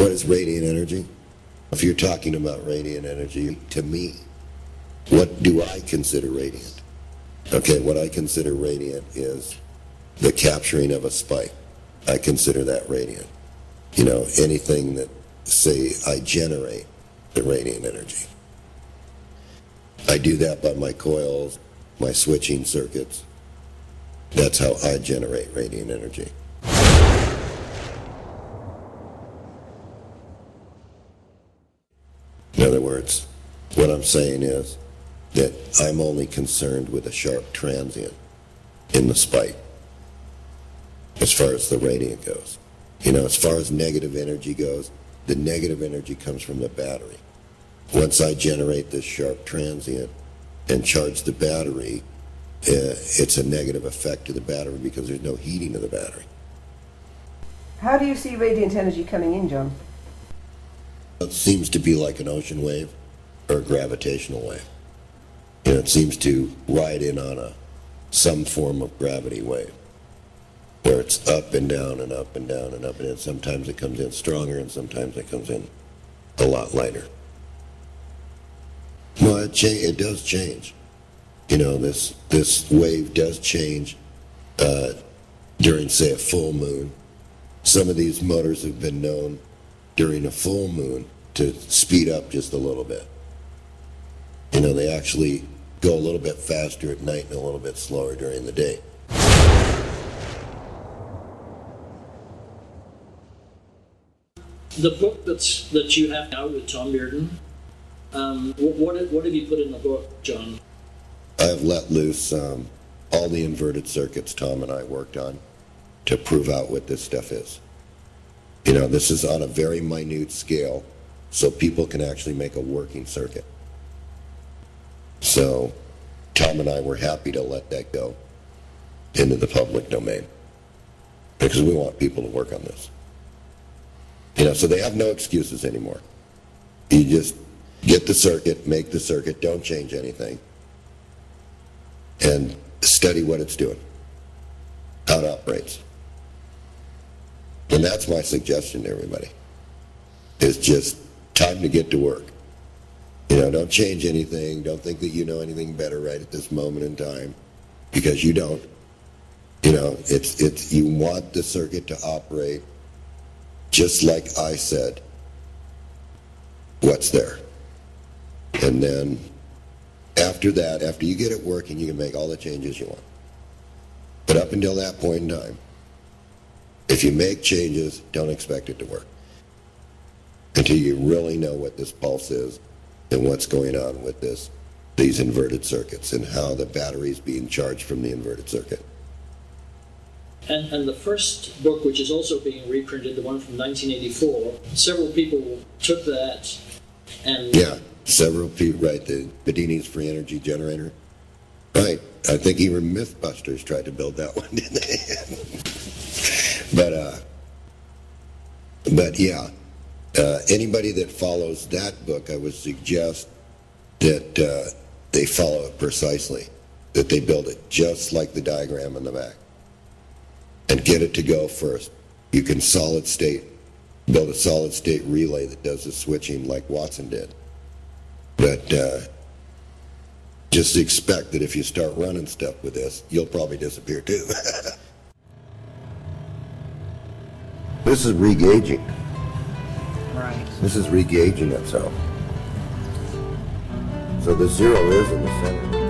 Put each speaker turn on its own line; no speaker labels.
What is radiant energy? If you're talking about radiant energy, to me, what do I consider radiant? Okay, what I consider radiant is the capturing of a spike. I consider that radiant. You know, anything that, say, I generate the radiant energy. I do that by my coils, my switching circuits. That's how I generate radiant energy. In other words, what I'm saying is that I'm only concerned with a sharp transient in the spike as far as the radiant goes. You know, as far as negative energy goes, the negative energy comes from the battery. Once I generate this sharp transient and charge the battery, it's a negative effect to the battery because there's no heating of the battery.
How do you see radiant energy coming in, John?
It seems to be like an ocean wave or a gravitational wave. You know, it seems to ride in on some form of gravity wave where it's up and down and up and down and up and down. Sometimes it comes in stronger and sometimes it comes in a lot lighter. Well, it does change. You know, this wave does change during, say, a full moon. Some of these motors have been known during a full moon to speed up just a little bit. You know, they actually go a little bit faster at night and a little bit slower during the day.
The book that you have now with Tom Bearden, what have you put in the book, John?
I've let loose all the inverted circuits Tom and I worked on to prove out what this stuff is. You know, this is on a very minute scale, so people can actually make a working circuit. So Tom and I were happy to let that go into the public domain because we want people to work on this. You know, so they have no excuses anymore. You just get the circuit, make the circuit, don't change anything, and study what it's doing, how it operates. And that's my suggestion to everybody. It's just time to get to work. You know, don't change anything. Don't think that you know anything better right at this moment in time, because you don't. You know, you want the circuit to operate just like I said what's there. And then after that, after you get it working, you can make all the changes you want. But up until that point in time, if you make changes, don't expect it to work until you really know what this pulse is and what's going on with these inverted circuits and how the battery is being charged from the inverted circuit.
And the first book, which is also being reprinted, the one from 1984, several people took that and... Yeah,
several people, right, the Bedini's free energy generator. Right, I think even Mythbusters tried to build that one, didn't they? But yeah, anybody that follows that book, I would suggest that they follow it precisely, that they build it just like the diagram in the back, and get it to go first. You can build a solid state relay that does the switching like Watson did. But just expect that if you start running stuff with this, you'll probably disappear too. This is regauging.
Right.
This is regauging itself. So the zero is in the center.